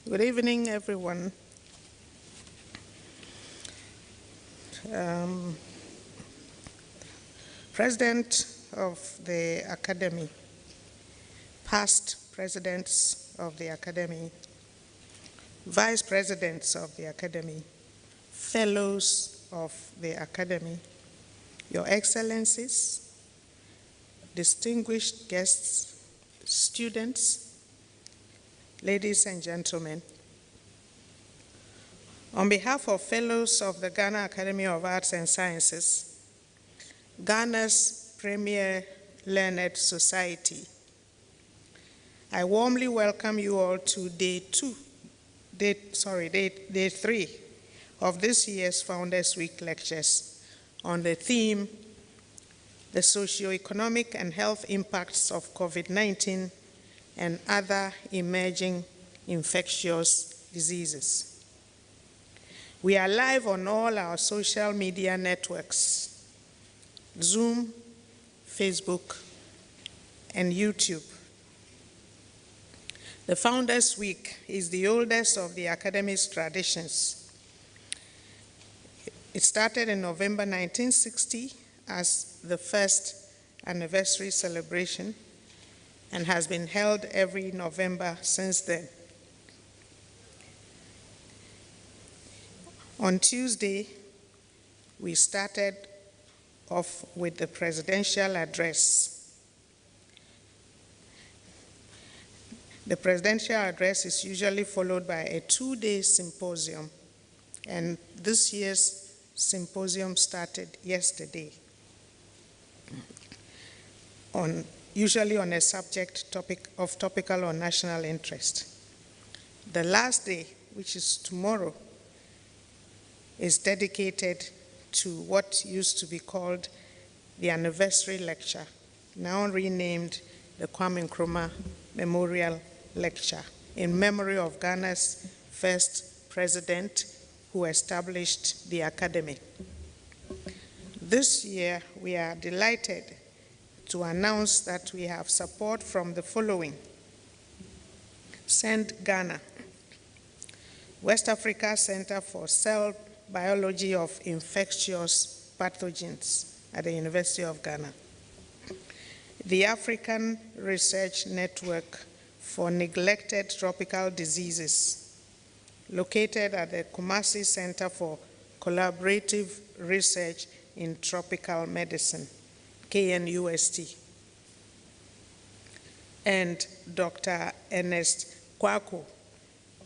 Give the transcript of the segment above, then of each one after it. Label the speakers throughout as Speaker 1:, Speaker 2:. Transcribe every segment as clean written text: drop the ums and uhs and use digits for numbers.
Speaker 1: Good evening, everyone. President of the Academy, past presidents of the Academy, vice presidents of the Academy, fellows of the Academy, Your Excellencies, distinguished guests, students, ladies and gentlemen. On behalf of fellows of the Ghana Academy of Arts and Sciences, Ghana's premier learned society, I warmly welcome you all to day 3 of this year's Founders Week lectures on the theme, the socio-economic and health impacts of COVID-19 and other emerging infectious diseases. We are live on all our social media networks, Zoom, Facebook, and YouTube. The Founders Week is the oldest of the Academy's traditions. It started in November 1960 as the first anniversary celebration and has been held every November since then. On Tuesday, we started off with the presidential address. The presidential address is usually followed by a 2-day symposium, and this year's symposium started yesterday, usually on a subject of topical or national interest. The last day, which is tomorrow, is dedicated to what used to be called the anniversary lecture, now renamed the Kwame Nkrumah Memorial Lecture, in memory of Ghana's first president who established the Academy. This year, we are delighted to announce that we have support from the following: SEND Ghana, West Africa Center for Cell Biology of Infectious Pathogens at the University of Ghana, the African Research Network for Neglected Tropical Diseases, located at the Kumasi Center for Collaborative Research in Tropical Medicine, KNUST, and Dr. Ernest Kwaku,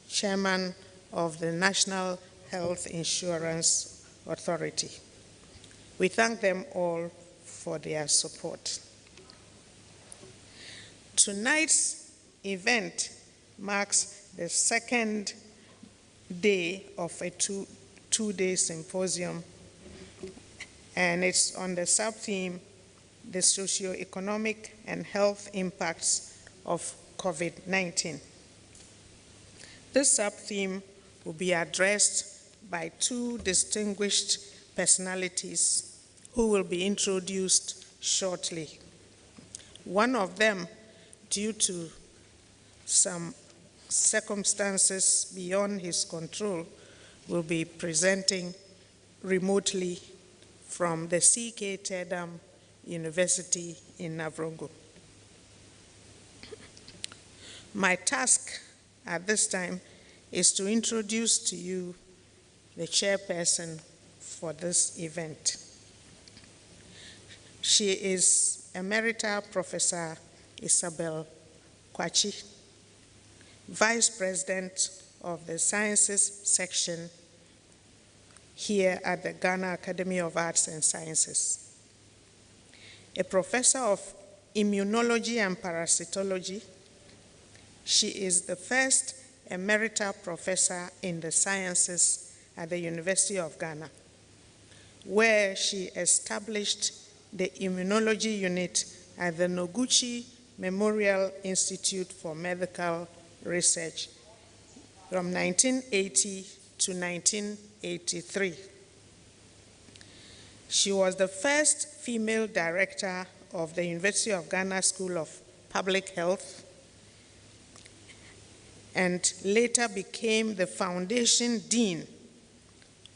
Speaker 1: Chairman of the National Health Insurance Authority. We thank them all for their support. Tonight's event marks the second day of a two-day symposium, and it's on the sub-theme, the socio-economic and health impacts of COVID-19. This sub-theme will be addressed by two distinguished personalities who will be introduced shortly. One of them, due to some circumstances beyond his control, will be presenting remotely from the CK Tedam University in Navrongo. My task at this time is to introduce to you the chairperson for this event. She is Emerita Professor Isabel Kwachi, Vice President of the Sciences Section here at the Ghana Academy of Arts and Sciences, a professor of immunology and parasitology. She is the first Emerita Professor in the Sciences at the University of Ghana, where she established the immunology unit at the Noguchi Memorial Institute for Medical Research from 1980 to 1983. She was the first female director of the University of Ghana School of Public Health and later became the foundation dean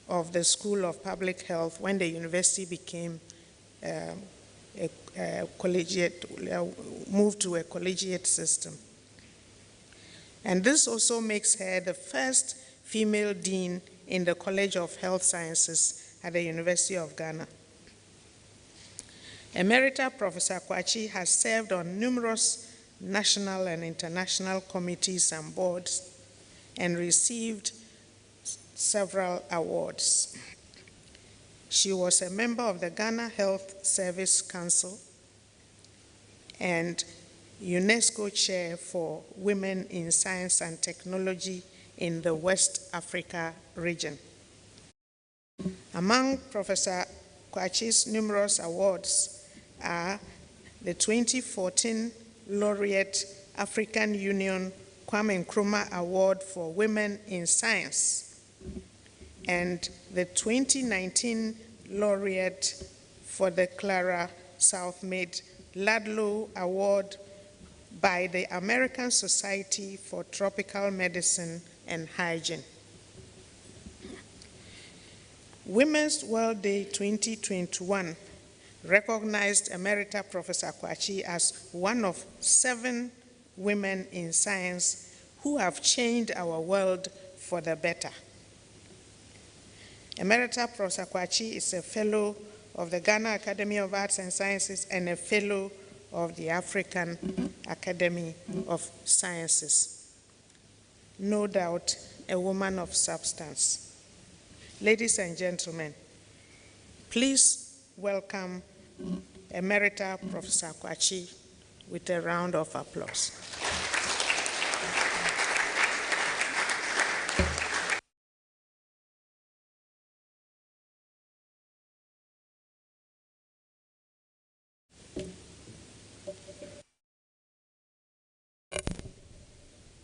Speaker 1: of the School of Public Health when the university became a collegiate, moved to a collegiate system. And this also makes her the first female dean in the College of Health Sciences at the University of Ghana. Emerita Professor Kwakye has served on numerous national and international committees and boards and received several awards. She was a member of the Ghana Health Service Council and UNESCO Chair for Women in Science and Technology in the West Africa region. Among Professor Kwakye's numerous awards are the 2014 Laureate African Union Kwame Nkrumah Award for Women in Science and the 2019 Laureate for the Clara Southmead Ludlow Award by the American Society for Tropical Medicine and Hygiene. Women's World Day 2021 recognized Emerita Professor Kwakye as one of 7 women in science who have changed our world for the better. Emerita Professor Kwakye is a fellow of the Ghana Academy of Arts and Sciences and a fellow of the African Academy of Sciences. No doubt, a woman of substance. Ladies and gentlemen, please welcome Emerita Professor Kwakye with a round of applause.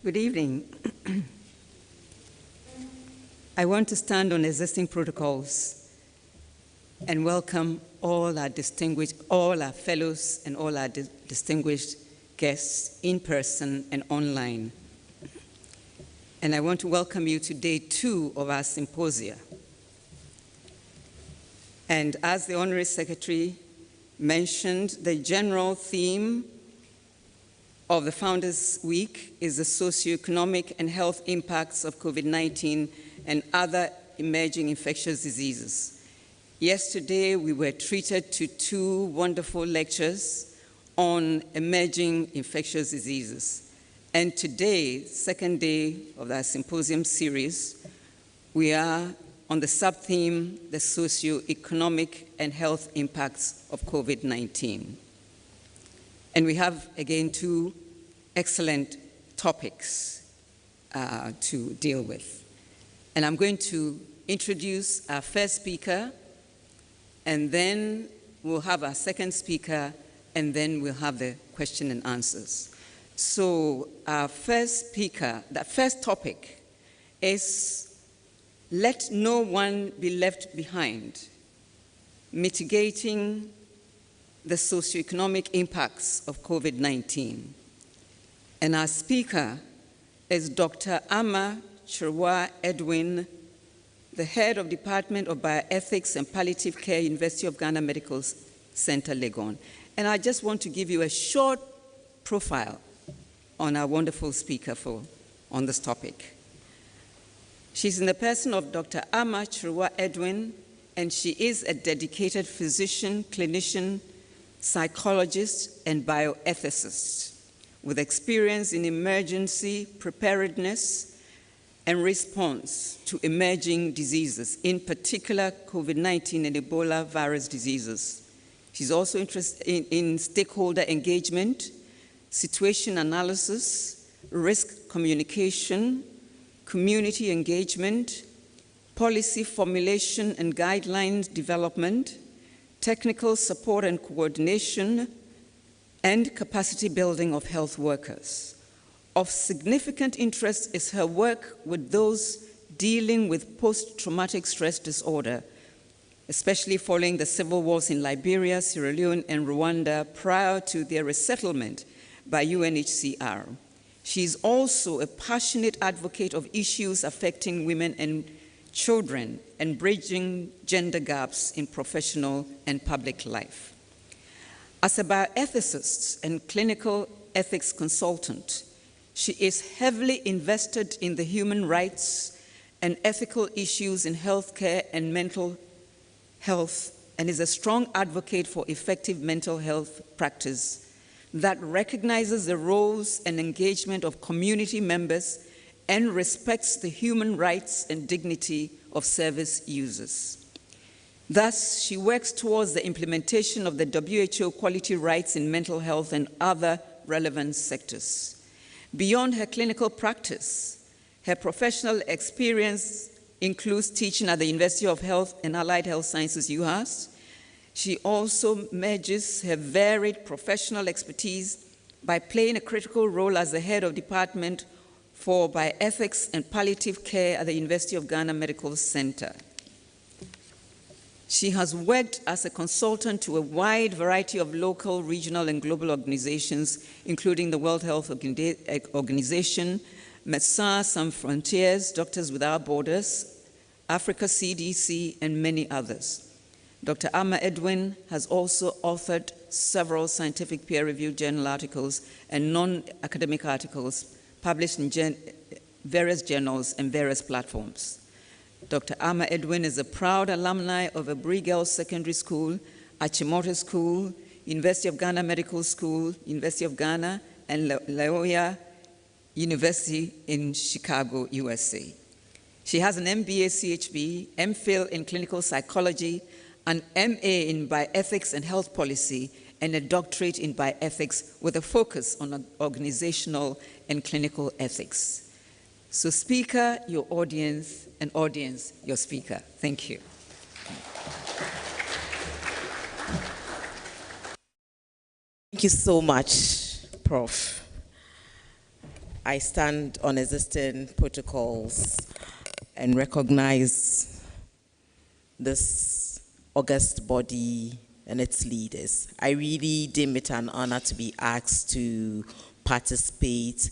Speaker 2: Good evening. I want to stand on existing protocols and welcome all our fellows and all our distinguished guests in person and online. And I want to welcome you to day 2 of our symposia. And as the Honorary Secretary mentioned, the general theme of the Founders Week is the socio-economic and health impacts of COVID-19 and other emerging infectious diseases. Yesterday, we were treated to 2 wonderful lectures on emerging infectious diseases. And today, second day of our symposium series, we are on the sub-theme, the socio-economic and health impacts of COVID-19. And we have, again, 2 excellent topics to deal with. And I'm going to introduce our first speaker, and then we'll have our second speaker, and then we'll have the question and answers. So our first speaker, the first topic is let no one be left behind, mitigating the socioeconomic impacts of COVID-19. And our speaker is Dr. Kyerewaa Edwin, the head of Department of Bioethics and Palliative Care, University of Ghana Medical Center, Legon. And I just want to give you a short profile on our wonderful speaker on this topic. She's in the person of Dr. Kyerewaa Edwin, and she is a dedicated physician, clinician, psychologist, and bioethicist with experience in emergency preparedness and response to emerging diseases, in particular COVID-19 and Ebola virus diseases. She's also interested in stakeholder engagement, situation analysis, risk communication, community engagement, policy formulation and guidelines development, technical support and coordination, and capacity building of health workers. Of significant interest is her work with those dealing with post-traumatic stress disorder, especially following the civil wars in Liberia, Sierra Leone, and Rwanda prior to their resettlement by UNHCR. She is also a passionate advocate of issues affecting women and children and bridging gender gaps in professional and public life. As a bioethicist and clinical ethics consultant, she is heavily invested in the human rights and ethical issues in healthcare and mental health, and is a strong advocate for effective mental health practice that recognizes the roles and engagement of community members and respects the human rights and dignity of service users. Thus, she works towards the implementation of the WHO quality rights in mental health and other relevant sectors. Beyond her clinical practice, her professional experience includes teaching at the University of Health and Allied Health Sciences, GAAS. She also merges her varied professional expertise by playing a critical role as the head of Department for Bioethics and Palliative Care at the University of Ghana Medical Center. She has worked as a consultant to a wide variety of local, regional, and global organizations, including the World Health Organization, Médecins Sans Frontières, Doctors Without Borders, Africa CDC, and many others. Dr. Ama Edwin has also authored several scientific peer-reviewed journal articles and non-academic articles published in various journals and various platforms. Dr. Ama Edwin is a proud alumni of Aburi Girls Secondary School, Achimota School, University of Ghana Medical School, University of Ghana, and Loyola University in Chicago, USA. She has an MBA CHB, MPhil in clinical psychology, an MA in bioethics and health policy, and a doctorate in bioethics with a focus on organizational and clinical ethics. So speaker, your audience, and audience, your speaker. Thank you.
Speaker 3: Thank you so much, Prof. I stand on existing protocols and recognize this august body and its leaders. I really deem it an honor to be asked to participate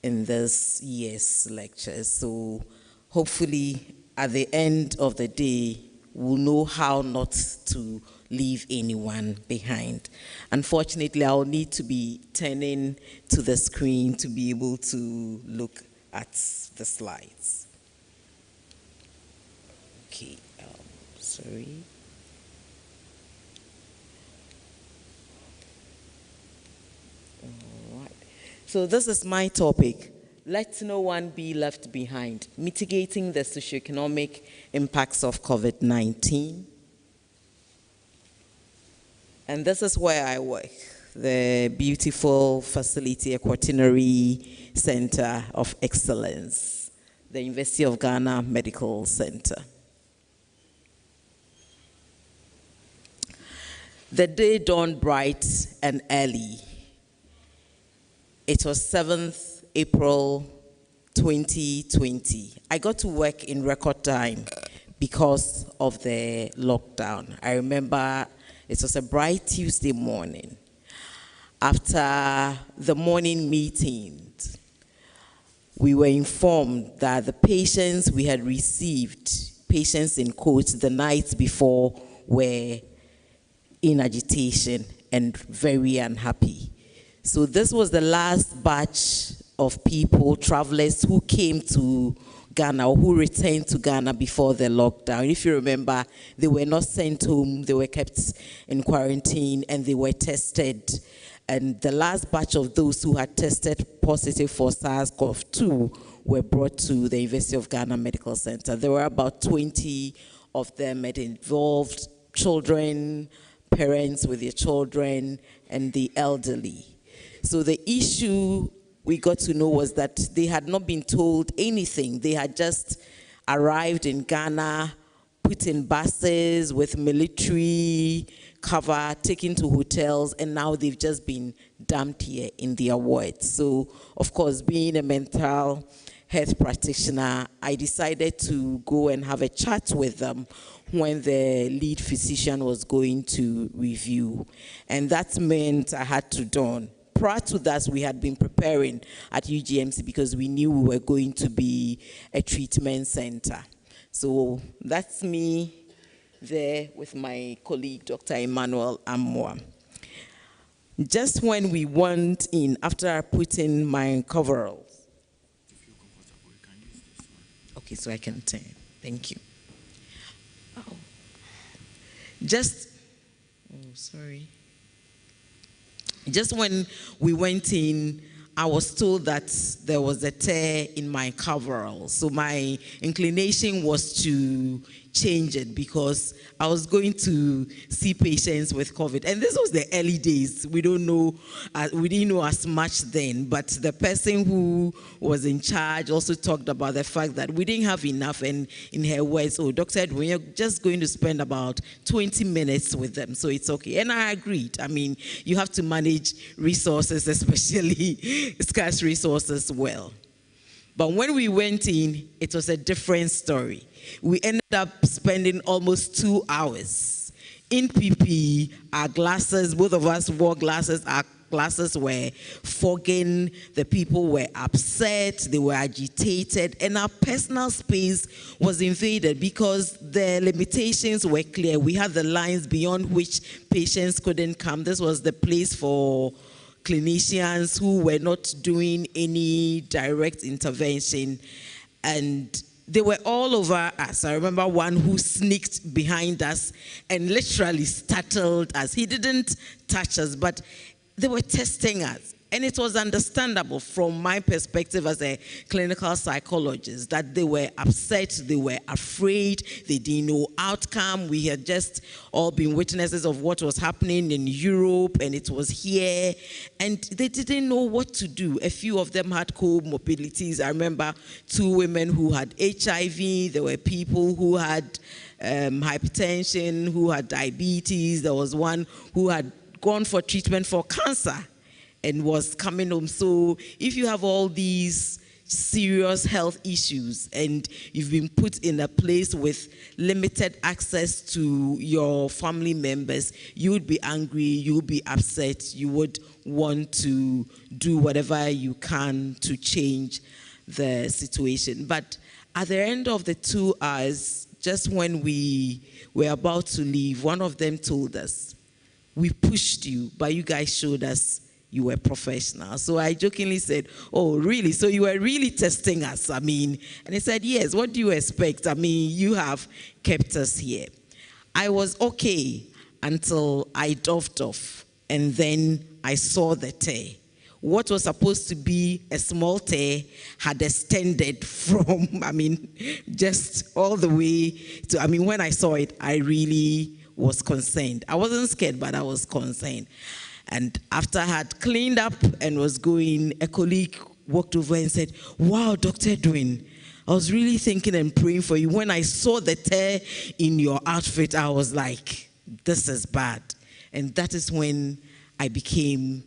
Speaker 3: in this year's lecture. So hopefully at the end of the day, we'll know how not to leave anyone behind. Unfortunately, I'll need to be turning to the screen to be able to look at the slides. Okay, sorry. All right. So this is my topic. Let no one be left behind. Mitigating the socioeconomic impacts of COVID-19. And this is where I work, the beautiful facility, a quaternary center of excellence, the University of Ghana Medical Center. The day dawned bright and early. It was 7th April 2020. I got to work in record time because of the lockdown. I remember it was a bright Tuesday morning. After the morning meetings, we were informed that the patients we had received, patients in quotes, the night before were in agitation and very unhappy. So this was the last batch of people, travelers who came to Ghana or who returned to Ghana before the lockdown. If you remember, they were not sent home, they were kept in quarantine and they were tested. And the last batch of those who had tested positive for SARS-CoV-2 were brought to the University of Ghana Medical Center. There were about 20 of them. It involved children, parents with their children, and the elderly. So the issue we got to know was that they had not been told anything. They had just arrived in Ghana, put in buses with military cover, taken to hotels, and now they've just been dumped here in their wards. So, of course, being a mental health practitioner, I decided to go and have a chat with them when the lead physician was going to review. And that meant I had to don prior to that, we had been preparing at UGMC because we knew we were going to be a treatment center. So that's me there with my colleague, Dr. Emmanuel Amwa. Just when we went in, after I put in my coveralls. If you're comfortable, you can use this one. Okay, so I can turn. Thank you. Just when we went in, I was told that there was a tear in my coverall. So my inclination was to change it because I was going to see patients with COVID. And this was the early days. We didn't know as much then, but the person who was in charge also talked about the fact that we didn't have enough, and in her words, oh, Dr. Edwin, you're just going to spend about 20 minutes with them, so it's okay. And I agreed. I mean, you have to manage resources, especially scarce resources, well. But when we went in, it was a different story. We ended up spending almost 2 hours in PPE. Our glasses, both of us wore glasses. Our glasses were fogging. The people were upset. They were agitated. And our personal space was invaded because the limitations were clear. We had the lines beyond which patients couldn't come. This was the place for clinicians who were not doing any direct intervention, and they were all over us. I remember one who sneaked behind us and literally startled us. He didn't touch us, but they were testing us. And it was understandable from my perspective as a clinical psychologist that they were upset, they were afraid, they didn't know outcome. We had just all been witnesses of what was happening in Europe, and it was here, and they didn't know what to do. A few of them had comorbidities. I remember 2 women who had HIV. There were people who had hypertension, who had diabetes. There was one who had gone for treatment for cancer and was coming home. So if you have all these serious health issues and you've been put in a place with limited access to your family members, you would be angry, you would be upset, you would want to do whatever you can to change the situation. But at the end of the 2 hours, just when we were about to leave, one of them told us, "We pushed you, but you guys showed us you were professional." So I jokingly said, "Oh, really? So you were really testing us?" I mean, and he said, "Yes, what do you expect? I mean, you have kept us here." I was okay until I dozed off, and then I saw the tear. What was supposed to be a small tear had extended from, I mean, just all the way to, I mean, when I saw it, I really was concerned. I wasn't scared, but I was concerned. And after I had cleaned up and was going, a colleague walked over and said, "Wow, Dr. Edwin, I was really thinking and praying for you. When I saw the tear in your outfit, I was like, this is bad." And that is when I became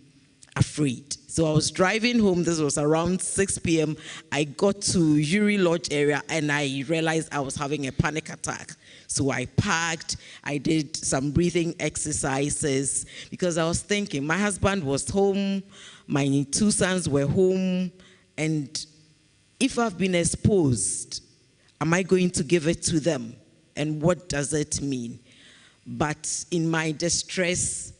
Speaker 3: afraid. So I was driving home. This was around 6 p.m. I got to Uri Lodge area and I realized I was having a panic attack. So I parked, I did some breathing exercises because I was thinking, my husband was home, my 2 sons were home, and if I've been exposed, am I going to give it to them? And what does it mean? But in my distress,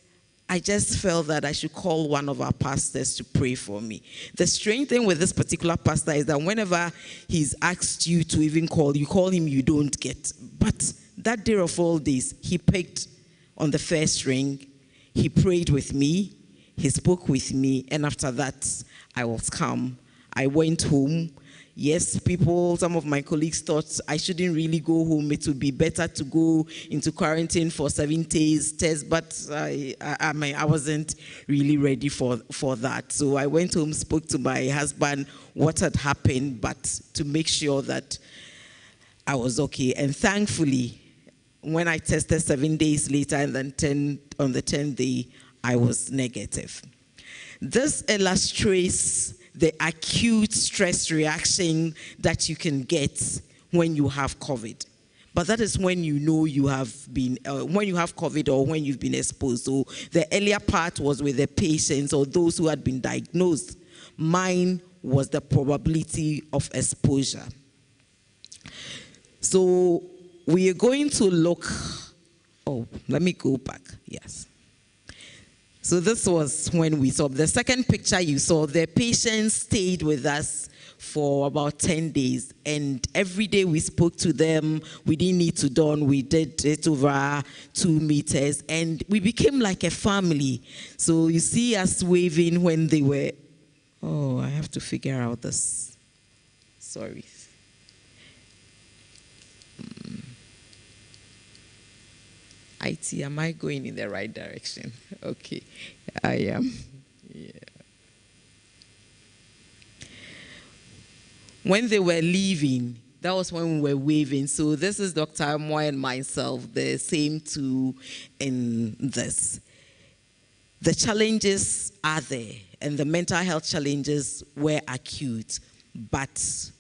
Speaker 3: I just felt that I should call one of our pastors to pray for me. The strange thing with this particular pastor is that whenever he's asked you to even call, you call him, you don't get. But that day of all days, he picked on the first ring, he prayed with me, he spoke with me, and after that, I was calm. I went home. Yes, some of my colleagues thought I shouldn't really go home. It would be better to go into quarantine for 7 days test, but I wasn't really ready for that. So I went home, spoke to my husband what had happened, but to make sure that I was okay. And thankfully, when I tested 7 days later and then on the 10th day, I was negative. This illustrates the acute stress reaction that you can get when you have COVID. But that is when you know you have been, when you have COVID or when you've been exposed. So the earlier part was with the patients or those who had been diagnosed. Mine was the probability of exposure. So we are going to look, let me go back, yes. So this was when we saw, the second picture you saw, the patients stayed with us for about 10 days. And every day we spoke to them. We didn't need to dawn. We did it over 2 meters. And we became like a family. So you see us waving when they were, I have to figure out this. Sorry. IT, am I going in the right direction? Okay, I am. Yeah. When they were leaving, that was when we were waving. So this is Dr. Moy and myself, the same two in this. The challenges are there, and the mental health challenges were acute, but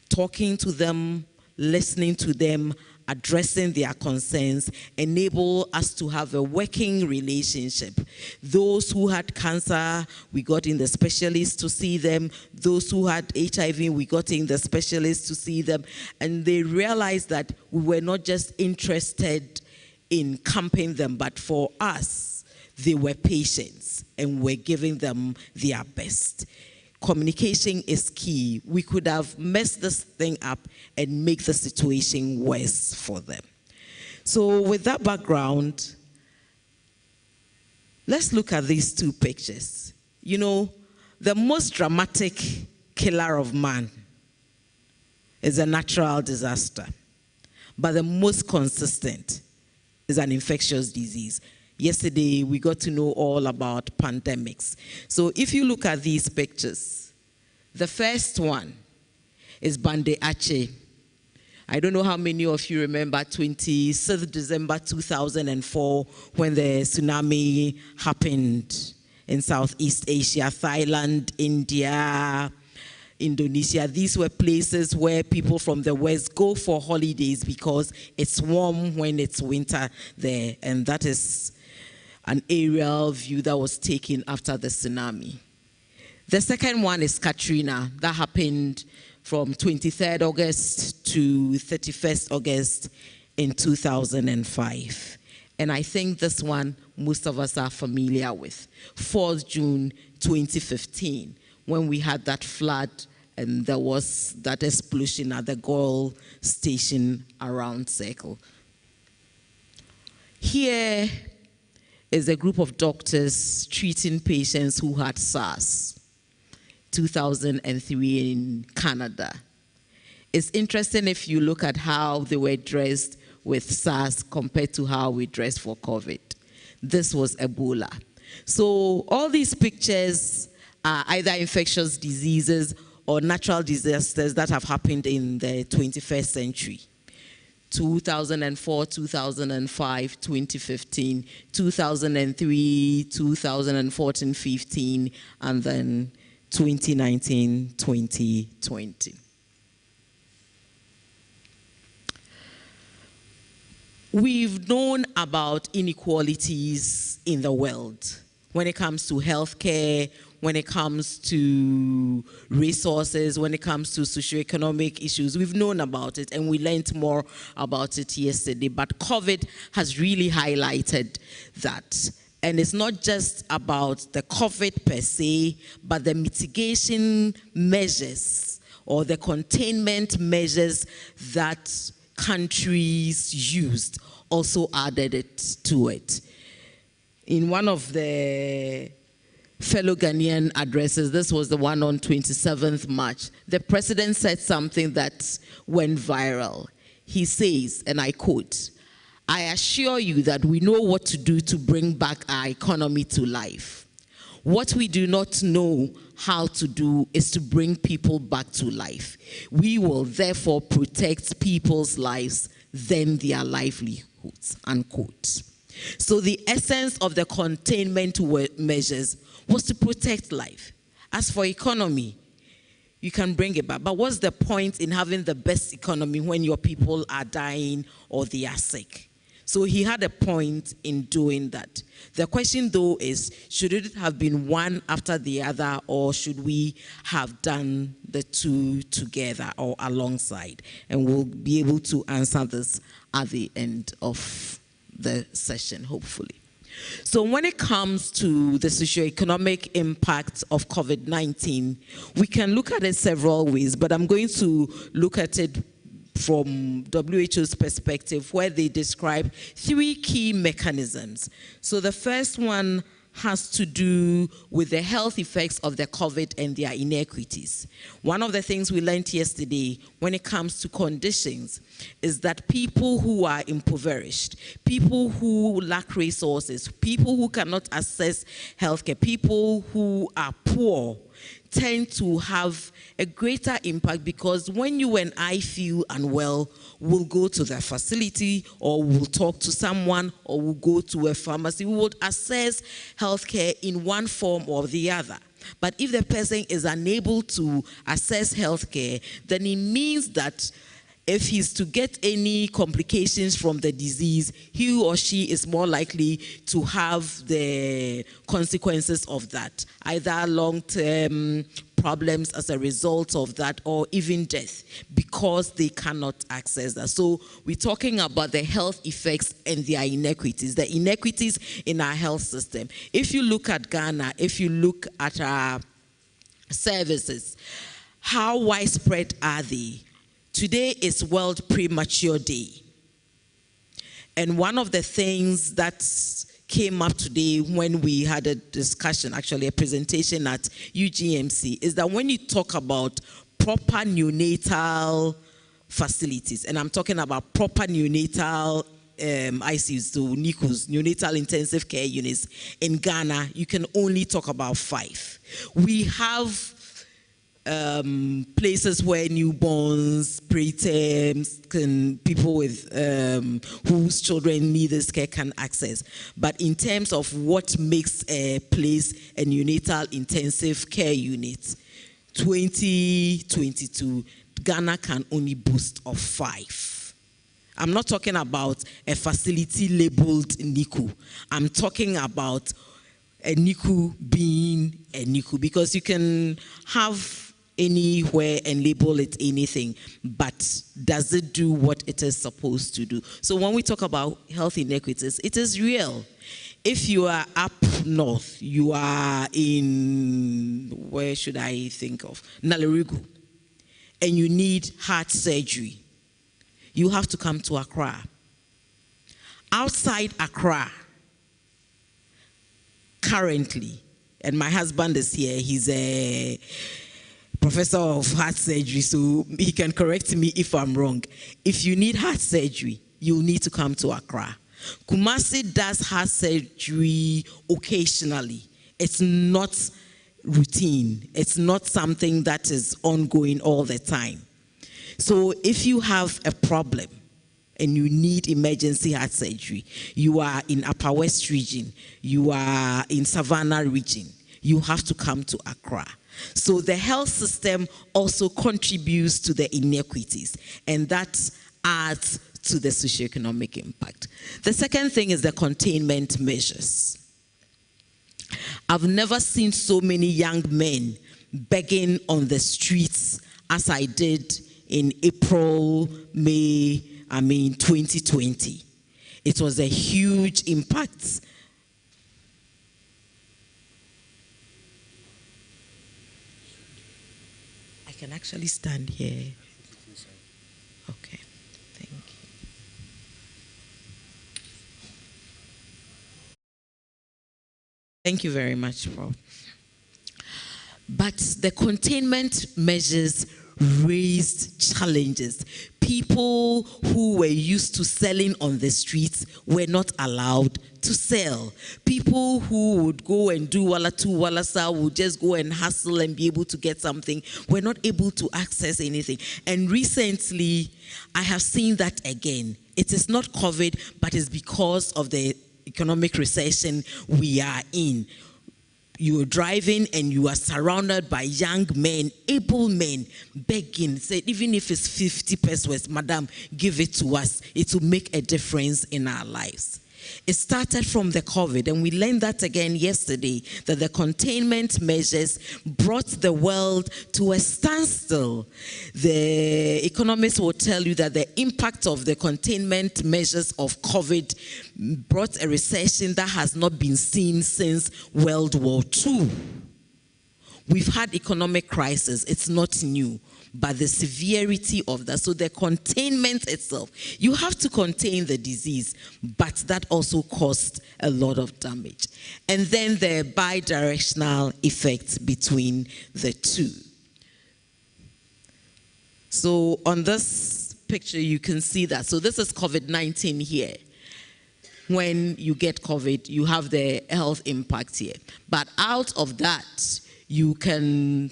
Speaker 3: talking to them, listening to them, addressing their concerns, enable us to have a working relationship. Those who had cancer, we got in the specialists to see them. Those who had HIV, we got in the specialists to see them. And they realized that we were not just interested in camping them, but for us, they were patients and we're giving them their best. Communication is key. We could have messed this thing up and make the situation worse for them. So with that background, let's look at these 2 pictures. You know, the most dramatic killer of man is a natural disaster, but the most consistent is an infectious disease. Yesterday, we got to know all about pandemics. So if you look at these pictures, the first one is Bande Aceh. I don't know how many of you remember 26th December 2004 when the tsunami happened in Southeast Asia, Thailand, India, Indonesia. These were places where people from the West go for holidays because it's warm when it's winter there, and that is an aerial view that was taken after the tsunami. The second one is Katrina. That happened from 23rd August to 31st August in 2005. And I think this one most of us are familiar with. 4th June 2015, when we had that flood and there was that explosion at the Goal station around Circle. Here is a group of doctors treating patients who had SARS, 2003 in Canada. It's interesting if you look at how they were dressed with SARS compared to how we dressed for COVID. This was Ebola. So all these pictures are either infectious diseases or natural disasters that have happened in the 21st century. 2004, 2005, 2015, 2003, 2014, 15, and then 2019, 2020. We've known about inequalities in the world when it comes to healthcare, when it comes to resources, when it comes to socio-economic issues. We've known about it and we learned more about it yesterday. But COVID has really highlighted that. And it's not just about the COVID per se, but the mitigation measures or the containment measures that countries used also added it to it. In one of the fellow Ghanaian addresses, this was the one on 27th March, the president said something that went viral. He says, and I quote, "I assure you that we know what to do to bring back our economy to life. What we do not know how to do is to bring people back to life. We will therefore protect people's lives, then their livelihoods," unquote. So the essence of the containment measures was to protect life. As for economy, you can bring it back. But what's the point in having the best economy when your people are dying or they are sick? So he had a point in doing that. The question, though, is, should it have been one after the other, or should we have done the two together or alongside? And we'll be able to answer this at the end of the session, hopefully. So when it comes to the socio-economic impact of COVID-19, we can look at it several ways, but I'm going to look at it from WHO's perspective, where they describe 3 key mechanisms. So the first one has to do with the health effects of the COVID and their inequities. One of the things we learned yesterday when it comes to conditions is that people who are impoverished, people who lack resources, people who cannot access healthcare, people who are poor, tend to have a greater impact, because when you and I feel unwell, we'll go to the facility, or we'll talk to someone, or we'll go to a pharmacy. We would access healthcare in one form or the other. But if the person is unable to access healthcare, then it means that if he's to get any complications from the disease, he or she is more likely to have the consequences of that, either long-term problems as a result of that, or even death, because they cannot access that. So we're talking about the health effects and their inequities, the inequities in our health system. If you look at Ghana, if you look at our services, how widespread are they? Today is World Premature Day. And one of the things that came up today when we had a discussion, actually a presentation at UGMC, is that when you talk about proper neonatal facilities, and I'm talking about proper neonatal ICUs, so NICUs, neonatal intensive care units in Ghana, you can only talk about 5. We have places where newborns, preterms, people with whose children need this care can access. But in terms of what makes a place a neonatal intensive care unit, 2022, Ghana can only boast of 5. I'm not talking about a facility labeled NICU. I'm talking about a NICU being a NICU, because you can have anywhere and label it anything, but does it do what it is supposed to do? So when we talk about health inequities, it is real. If you are up north, you are in, where should I think of? Navrongo, and you need heart surgery, you have to come to Accra. Outside Accra, currently, and my husband is here, he's a professor of heart surgery, so he can correct me if I'm wrong. If you need heart surgery, you'll need to come to Accra. Kumasi does heart surgery occasionally. It's not routine. It's not something that is ongoing all the time. So if you have a problem and you need emergency heart surgery, you are in Upper West region, you are in Savannah region, you have to come to Accra. So the health system also contributes to the inequities, and that adds to the socioeconomic impact. The second thing is the containment measures. I've never seen so many young men begging on the streets as I did in April, May, 2020. It was a huge impact. I can actually stand here. Okay, thank you. Thank you very much, Prof. But the containment measures raised challenges. People who were used to selling on the streets were not allowed to sell. People who would go and do wala tu wala sa, would just go and hustle and be able to get something, were not able to access anything. And recently, I have seen that again. It is not COVID, but it's because of the economic recession we are in. you're driving and you are surrounded by young men, able men, begging, say, even if it's 50 pesos, madam, give it to us. It will make a difference in our lives. It started from the COVID, and we learned that again yesterday, that the containment measures brought the world to a standstill. The economists will tell you that the impact of the containment measures of COVID brought a recession that has not been seen since World War II. We've had economic crisis, it's not new, but the severity of that, so the containment itself, you have to contain the disease, but that also caused a lot of damage. And then the bidirectional effect between the two. So on this picture, you can see that. So this is COVID-19 here. When you get COVID, you have the health impact here. But out of that, you can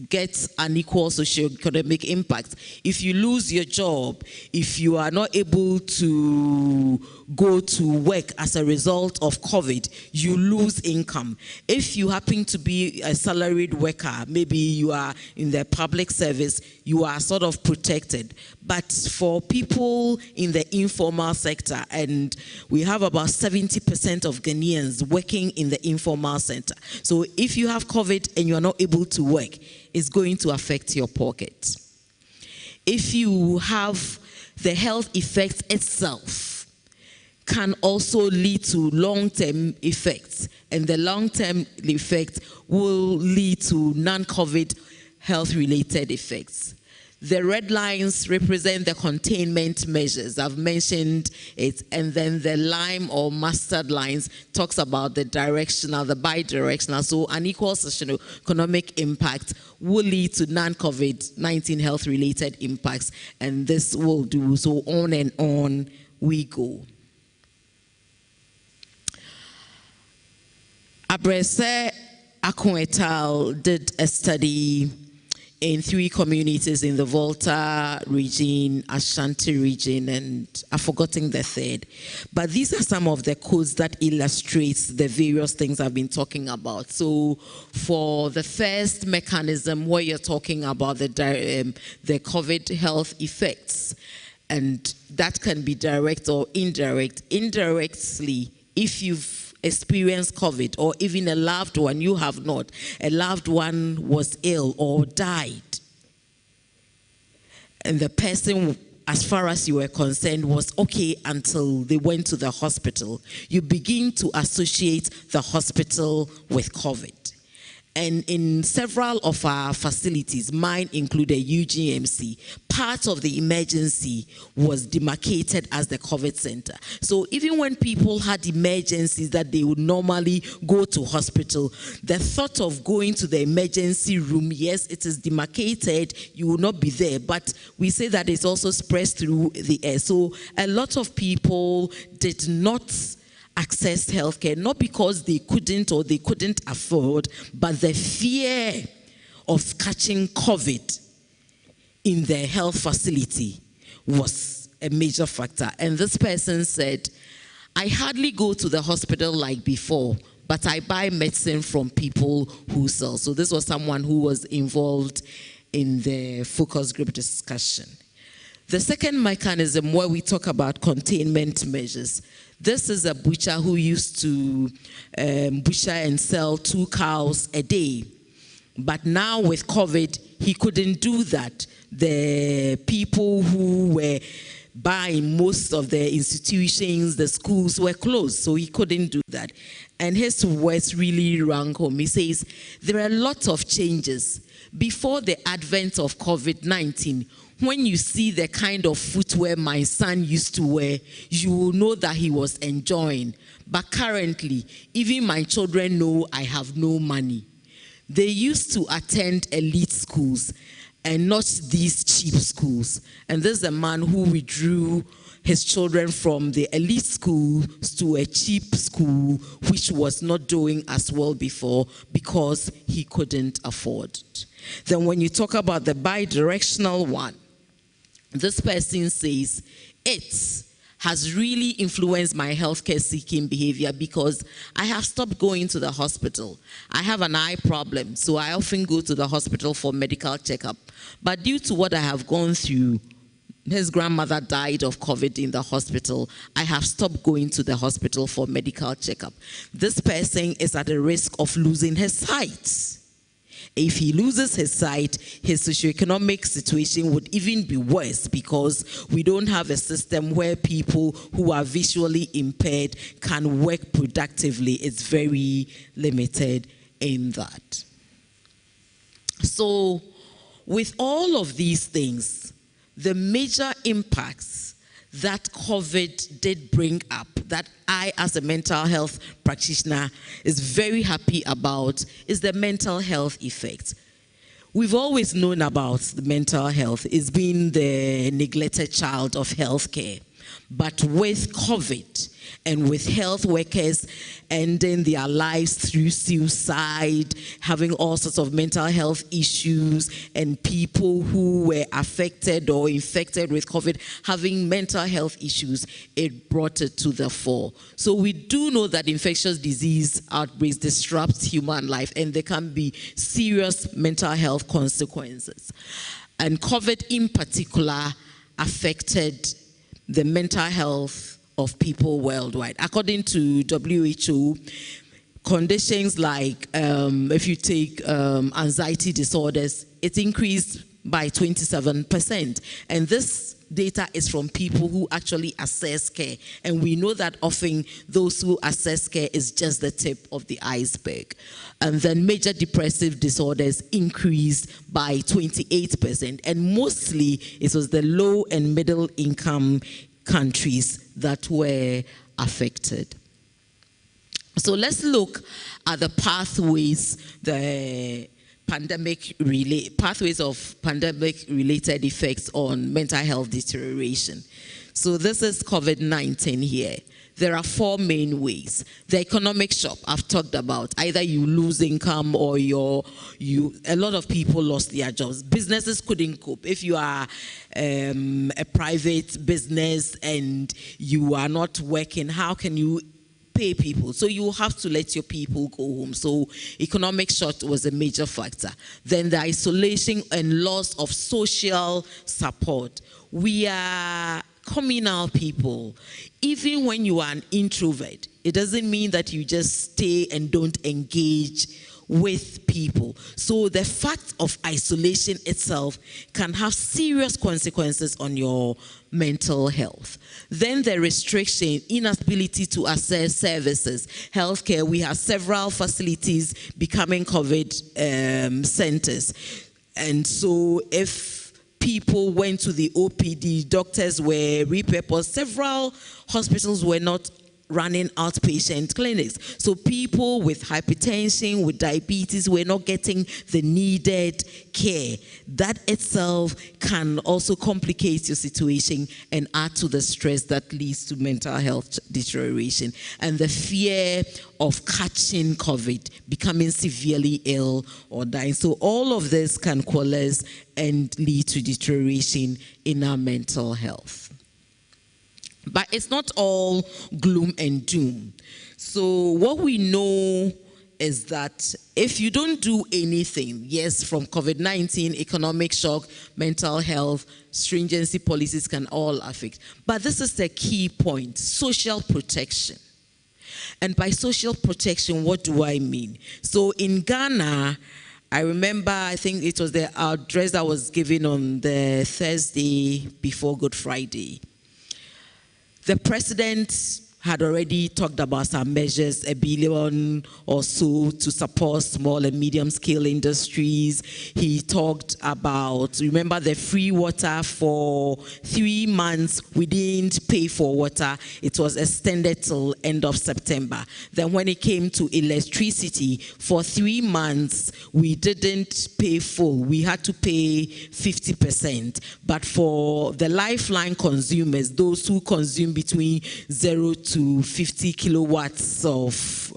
Speaker 3: get unequal socio-economic impact. If you lose your job, if you are not able to go to work as a result of COVID, you lose income. If you happen to be a salaried worker, maybe you are in the public service, you are sort of protected. But for people in the informal sector, and we have about 70% of Ghanaians working in the informal sector. So if you have COVID and you are not able to work, it's going to affect your pocket. If you have the health effect itself, can also lead to long-term effects, and the long-term effect will lead to non-COVID health-related effects. The red lines represent the containment measures. I've mentioned it. And then the lime or mustard lines talks about the directional, the bidirectional. So unequal socio-economic impact will lead to non-COVID-19 health-related impacts. And this will do so on and on we go. Abrese Akon et al. Did a study in 3 communities in the Volta region, Ashanti region, and I've forgotten the third. But these are some of the codes that illustrate the various things I've been talking about. So for the first mechanism where you're talking about the COVID health effects, and that can be direct or indirect. Indirectly, if you've experienced COVID, or even a loved one, you have not, a loved one was ill or died, and the person, as far as you were concerned, was okay until they went to the hospital, you begin to associate the hospital with COVID. And in several of our facilities, mine included UGMC, part of the emergency was demarcated as the COVID center. So even when people had emergencies that they would normally go to hospital, the thought of going to the emergency room, yes, it is demarcated, you will not be there, but we say that it's also spreads through the air. So a lot of people did not access healthcare, not because they couldn't or they couldn't afford, but the fear of catching COVID in their health facility was a major factor. And this person said, I hardly go to the hospital like before, but I buy medicine from people who sell. So this was someone who was involved in the focus group discussion. The second mechanism where we talk about containment measures, this is a butcher who used to butcher and sell 2 cows a day. But now with COVID, he couldn't do that. The people who were buying most of the institutions, the schools were closed, so he couldn't do that. And his words really rang home. He says, there are lots of changes. Before the advent of COVID-19, when you see the kind of footwear my son used to wear, you will know that he was enjoying. But currently, even my children know I have no money. They used to attend elite schools and not these cheap schools. And this is a man who withdrew his children from the elite schools to a cheap school, which was not doing as well before because he couldn't afford it. Then when you talk about the bidirectional one, this person says it has really influenced my healthcare seeking behavior because I have stopped going to the hospital. I have an eye problem, so I often go to the hospital for medical checkup. But due to what I have gone through, his grandmother died of COVID in the hospital. I have stopped going to the hospital for medical checkup. This person is at a risk of losing his sight. If he loses his sight, his socioeconomic situation would even be worse because we don't have a system where people who are visually impaired can work productively. It's very limited in that. So, with all of these things, the major impacts that COVID did bring up, that I, as a mental health practitioner, is very happy about, is the mental health effect. We've always known about the mental health. It's been the neglected child of healthcare. But with COVID and with health workers ending their lives through suicide, having all sorts of mental health issues, and people who were affected or infected with COVID having mental health issues, it brought it to the fore. So we do know that infectious disease outbreaks disrupt human life, and there can be serious mental health consequences. And COVID in particular affected the mental health of people worldwide. According to WHO, conditions like, if you take anxiety disorders, it increased by 27%. And this data is from people who actually assess care. And we know that often those who assess care is just the tip of the iceberg. And then major depressive disorders increased by 28%. And mostly it was the low and middle income countries that were affected. So let's look at the pathways, pathways of pandemic-related effects on mental health deterioration. So this is COVID-19 here. There are four main ways. The economic shock I've talked about. Either you lose income or a lot of people lost their jobs. Businesses couldn't cope. If you are a private business and you are not working, how can you pay people? So you have to let your people go home. So economic shock was a major factor. Then the isolation and loss of social support. We are communal people. Even when you are an introvert, it doesn't mean that you just stay and don't engage with people. So the fact of isolation itself can have serious consequences on your mental health. Then the restriction, inability to access services. Healthcare, we have several facilities becoming COVID centers. And so if people went to the OPD, doctors were repurposed, several hospitals were not running outpatient clinics. So people with hypertension, with diabetes, were not getting the needed care. That itself can also complicate your situation and add to the stress that leads to mental health deterioration. And the fear of catching COVID, becoming severely ill or dying. So all of this can coalesce and lead to deterioration in our mental health. But it's not all gloom and doom. So what we know is that if you don't do anything, yes, from COVID-19, economic shock, mental health, stringency policies can all affect. But this is the key point, social protection. And by social protection, what do I mean? So in Ghana, I remember, I think it was the address that was given on the Thursday before Good Friday. The president had already talked about some measures, $1 billion or so to support small and medium-scale industries. He talked about, remember, the free water for 3 months. We didn't pay for water. It was extended till end of September. Then when it came to electricity, for 3 months, we didn't pay full. We had to pay 50%. But for the lifeline consumers, those who consume between 0 to to 50 kilowatts of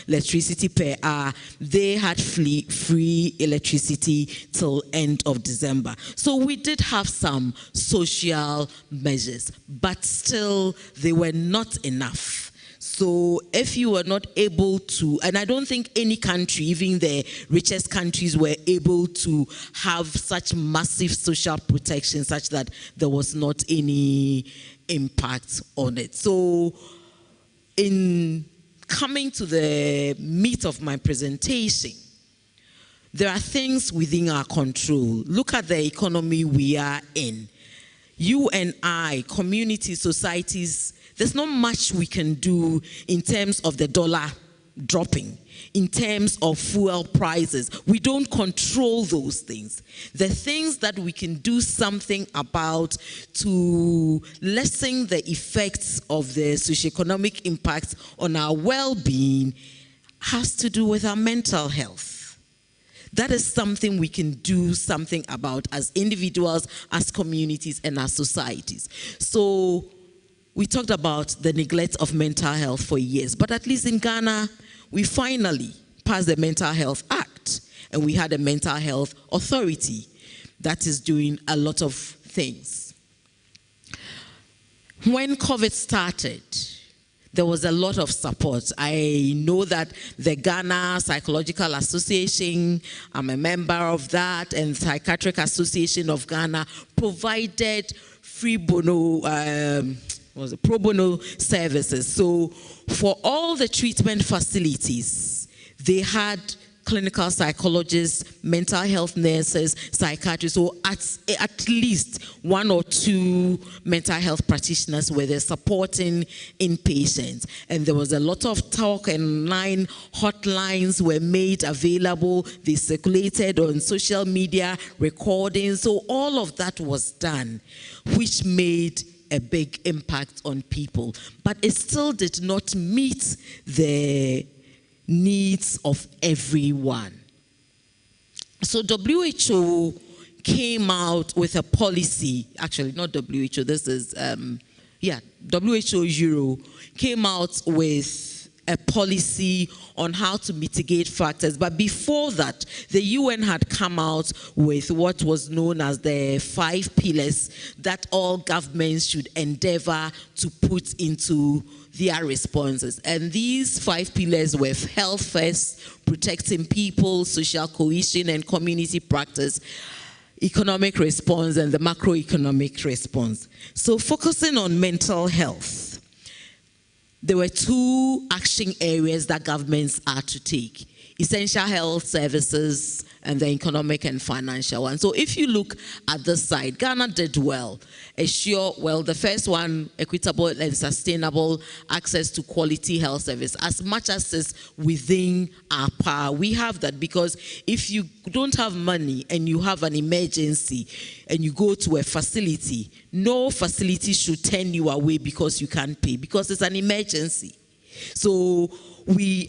Speaker 3: electricity per hour, they had free electricity till end of December. So we did have some social measures, but still they were not enough. So if you were not able to, and I don't think any country, even the richest countries, were able to have such massive social protection such that there was not any impact on it. So in coming to the meat of my presentation, there are things within our control. Look at the economy we are in. You and I, community, societies, there's not much we can do in terms of the dollar dropping, in terms of fuel prices. We don't control those things. The things that we can do something about to lessen the effects of the socioeconomic impacts on our well-being has to do with our mental health. That is something we can do something about as individuals, as communities, and as societies. So we talked about the neglect of mental health for years, but at least in Ghana, we finally passed the Mental Health Act, and we had a mental health authority that is doing a lot of things. When COVID started, there was a lot of support. I know that the Ghana Psychological Association, I'm a member of that, and Psychiatric Association of Ghana provided free bono, pro bono services. So for all the treatment facilities, they had clinical psychologists, mental health nurses, psychiatrists, so at least 1 or 2 mental health practitioners were there supporting inpatients. And there was a lot of talk, and hotlines were made available. They circulated on social media, recordings. So all of that was done, which made a big impact on people. But it still did not meet the needs of everyone. So WHO came out with a policy, actually not WHO, this is, WHO Euro came out with a policy on how to mitigate factors. But before that, the UN had come out with what was known as the 5 pillars that all governments should endeavor to put into their responses. And these 5 pillars were health first, protecting people, social cohesion and community practice, economic response, and the macroeconomic response. So focusing on mental health, there were 2 action areas that governments are to take: essential health services and the economic and financial one. So if you look at this side, Ghana did well. The first one, equitable and sustainable access to quality health service. As much as is within our power, we have that, because if you don't have money and you have an emergency and you go to a facility, no facility should turn you away because you can't pay, because it's an emergency. So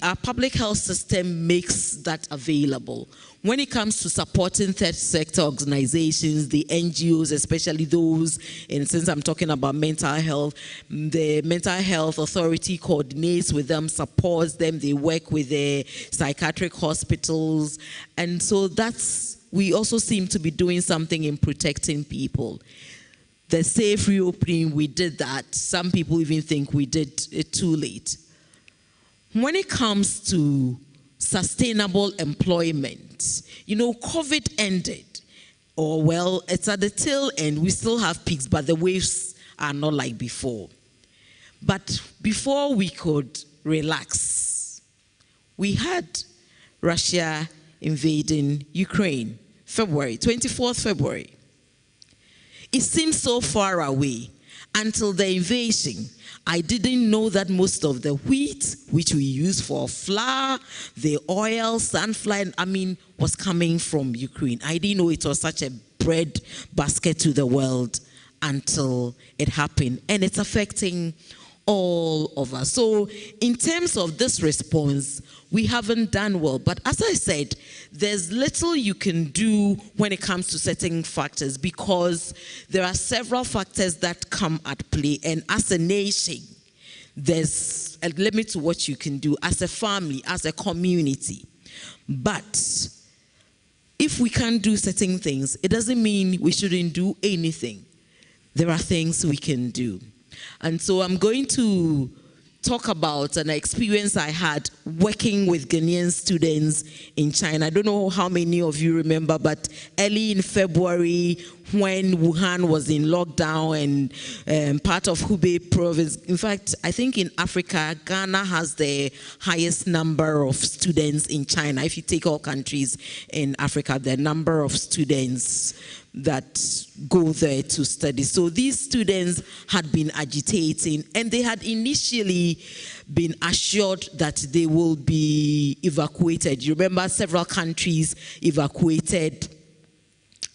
Speaker 3: our public health system makes that available. When it comes to supporting third sector organizations, the NGOs, especially those, and since I'm talking about mental health, the Mental Health Authority coordinates with them, supports them, they work with the psychiatric hospitals, and so we also seem to be doing something in protecting people. The safe reopening, we did that. Some people even think we did it too late. When it comes to sustainable employment, COVID ended, it's at the tail end. We still have peaks, but the waves are not like before. But before we could relax, we had Russia invading Ukraine, 24th February. It seemed so far away until the invasion. I didn't know that most of the wheat, which we use for flour, the oil, sunflower, was coming from Ukraine. I didn't know it was such a bread basket to the world until it happened. And it's affecting all of us. So in terms of this response, we haven't done well. But as I said, there's little you can do when it comes to certain factors, because there are several factors that come at play. And as a nation, there's a limit to what you can do as a family, as a community. But if we can't do certain things, it doesn't mean we shouldn't do anything. There are things we can do. And so I'm going to talk about an experience I had working with Ghanaian students in China. I don't know how many of you remember, but early in February, when Wuhan was in lockdown and part of Hubei province, in fact, I think in Africa, Ghana has the highest number of students in China. If you take all countries in Africa, the number of students that go there to study. So these students had been agitating, and they had initially been assured that they will be evacuated. You remember several countries evacuated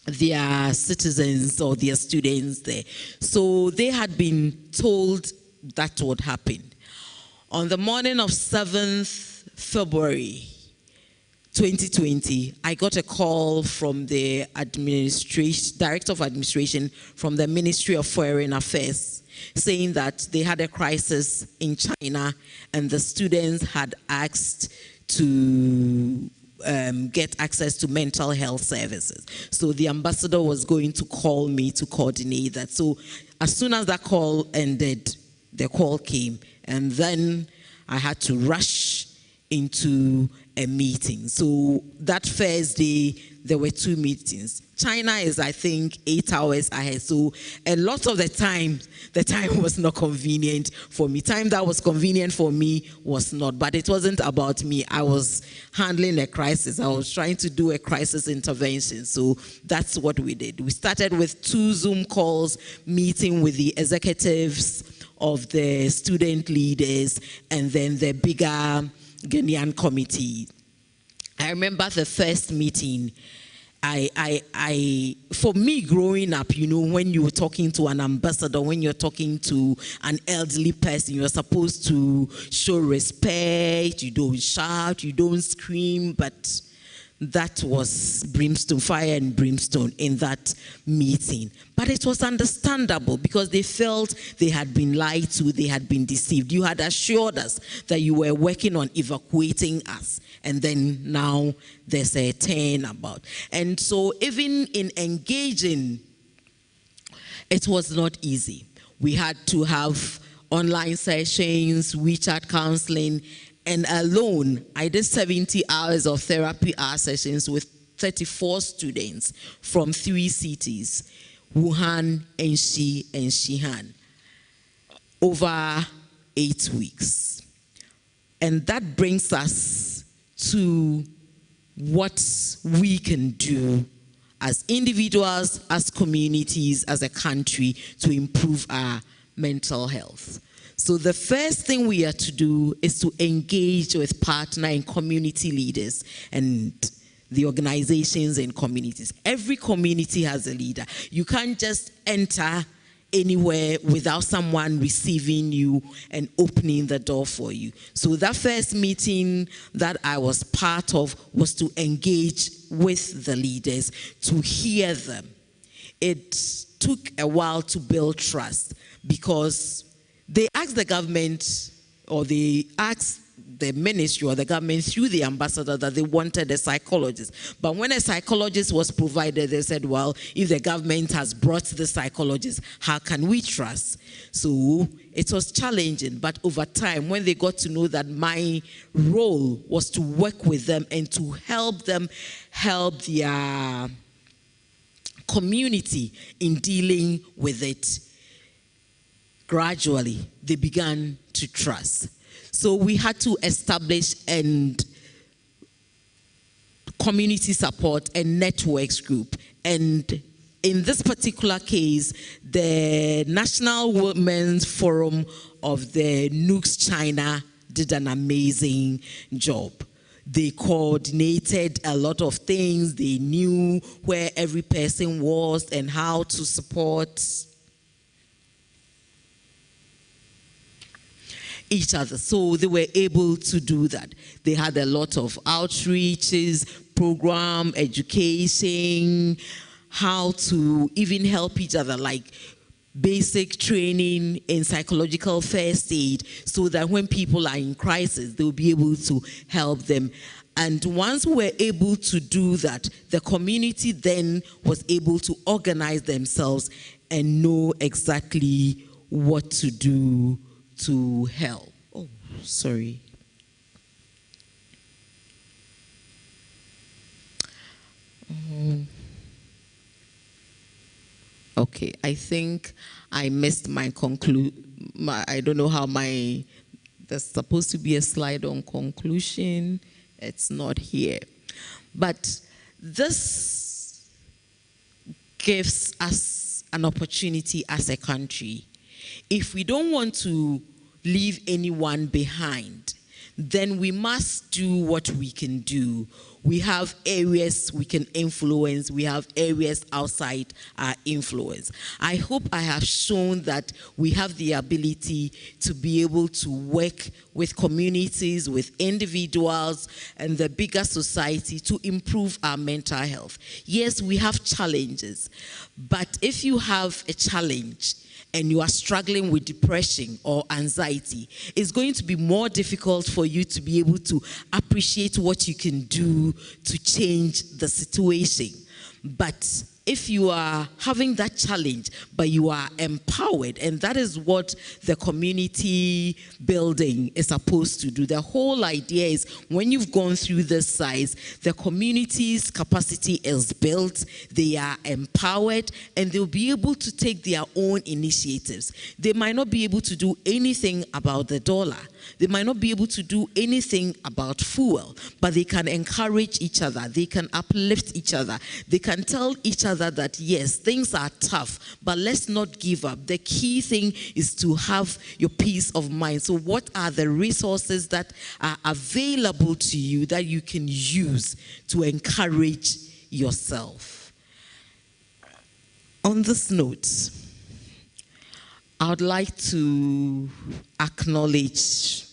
Speaker 3: their citizens or their students there. So they had been told that would happen. On the morning of 7th February 2020, I got a call from the Director of Administration from the Ministry of Foreign Affairs saying that they had a crisis in China and the students had asked to get access to mental health services. So the ambassador was going to call me to coordinate that. So as soon as that call ended, the call came, and then I had to rush into a meeting. So that first day, there were 2 meetings. China is, I think, 8 hours ahead. So a lot of the time was not convenient for me. Time that was convenient for me was not. But it wasn't about me. I was handling a crisis. I was trying to do a crisis intervention. So that's what we did. We started with 2 Zoom calls, meeting with the executives of the student leaders and then the bigger Ghanaian committee. I remember the first meeting. For me growing up, you know, when you're talking to an ambassador, when you're talking to an elderly person, you're supposed to show respect, you don't shout, you don't scream, but that was brimstone, fire and brimstone in that meeting. But it was understandable because they felt they had been lied to, they had been deceived. You had assured us that you were working on evacuating us, and then now there's a turnabout. And so even in engaging, it was not easy. We had to have online sessions, WeChat counseling, and alone, I did 70 hours of therapy hour sessions with 34 students from 3 cities, Wuhan, Enshi, and Xi'an, over 8 weeks. And that brings us to what we can do as individuals, as communities, as a country to improve our mental health. So the first thing we are to do is to engage with partner and community leaders and the organizations and communities. Every community has a leader. You can't just enter anywhere without someone receiving you and opening the door for you. So that first meeting that I was part of was to engage with the leaders, to hear them. It took a while to build trust because they asked the government, or they asked the ministry or the government through the ambassador that they wanted a psychologist. But when a psychologist was provided, they said, well, if the government has brought the psychologist, how can we trust? So it was challenging, but over time, when they got to know that my role was to work with them and to help them help their community in dealing with it, gradually, they began to trust. So we had to establish and community support and networks group. And in this particular case, the National Women's Forum of the NUCS China did an amazing job. They coordinated a lot of things. They knew where every person was and how to support each other. So they were able to do that. They had a lot of outreaches, program, education, how to even help each other, like basic training in psychological first aid so that when people are in crisis, they'll be able to help them. And once we were able to do that, the community then was able to organize themselves and know exactly what to do to help. Oh, sorry. Okay, I think I missed my I don't know how there's supposed to be a slide on conclusion. It's not here. But this gives us an opportunity as a country. If we don't want to leave anyone behind, then we must do what we can do. We have areas we can influence. We have areas outside our influence. I hope I have shown that we have the ability to be able to work with communities, with individuals, and the bigger society to improve our mental health. Yes, we have challenges, but if you have a challenge and you are struggling with depression or anxiety, it's going to be more difficult for you to be able to appreciate what you can do to change the situation. But if you are having that challenge, but you are empowered, and that is what the community building is supposed to do. The whole idea is when you've gone through this size, the community's capacity is built, they are empowered, and they'll be able to take their own initiatives. They might not be able to do anything about the dollar. They might not be able to do anything about fuel, but they can encourage each other. They can uplift each other. They can tell each other that, yes, things are tough, but let's not give up. The key thing is to have your peace of mind. So what are the resources that are available to you that you can use to encourage yourself? On this note, I would like to acknowledge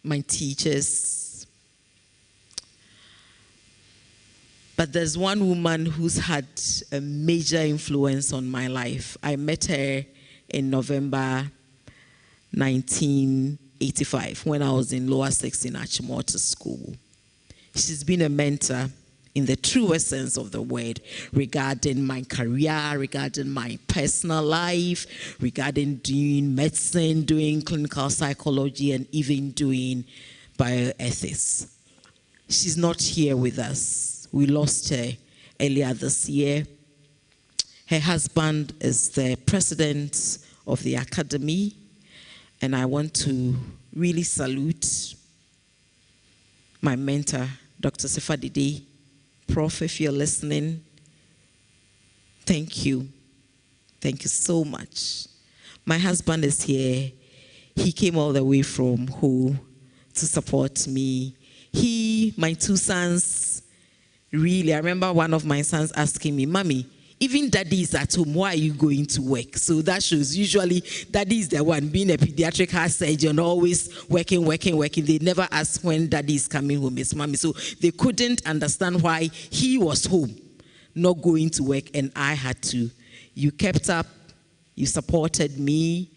Speaker 3: my teachers. But there's one woman who's had a major influence on my life. I met her in November 1985 when I was in lower 16 Achimota School. She's been a mentor in the truest sense of the word regarding my career, regarding my personal life, regarding doing medicine, doing clinical psychology, and even doing bioethics. She's not here with us. We lost her earlier this year. Her husband is the president of the academy, and I want to really salute my mentor, Dr. Sefadide. Prof, if you're listening, thank you. Thank you so much. My husband is here. He came all the way from Ho to support me. My two sons, really, I remember one of my sons asking me, Mommy, even daddy is at home, why are you going to work? So that shows usually daddy is the one being a pediatric heart surgeon, always working. They never ask when daddy is coming home, it's mommy. So they couldn't understand why he was home, not going to work, and I had to. You kept up, you supported me.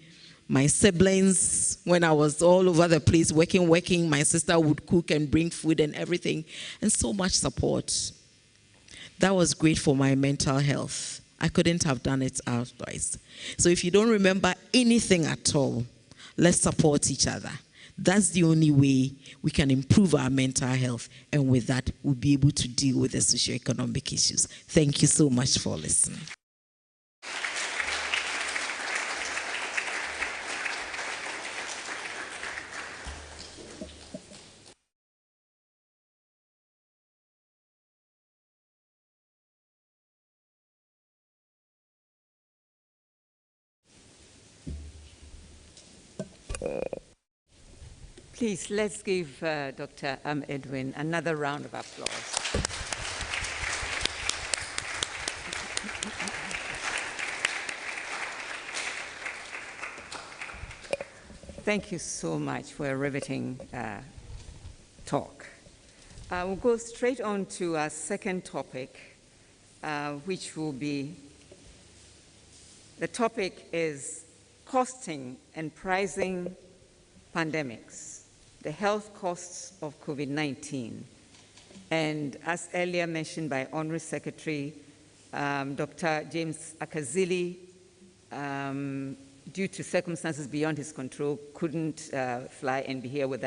Speaker 3: My siblings, when I was all over the place working, my sister would cook and bring food and everything, and so much support. That was great for my mental health. I couldn't have done it otherwise. So if you don't remember anything at all, let's support each other. That's the only way we can improve our mental health, and with that, we'll be able to deal with the socio-economic issues. Thank you so much for listening.
Speaker 2: Please, let's give Dr. Edwin another round of applause. Thank you so much for a riveting talk. We'll go straight on to our second topic, which will be The topic is costing and pricing pandemics, the health costs of COVID-19. And as earlier mentioned by Honorary Secretary, Dr. James Akazili, due to circumstances beyond his control, couldn't fly and be here with us.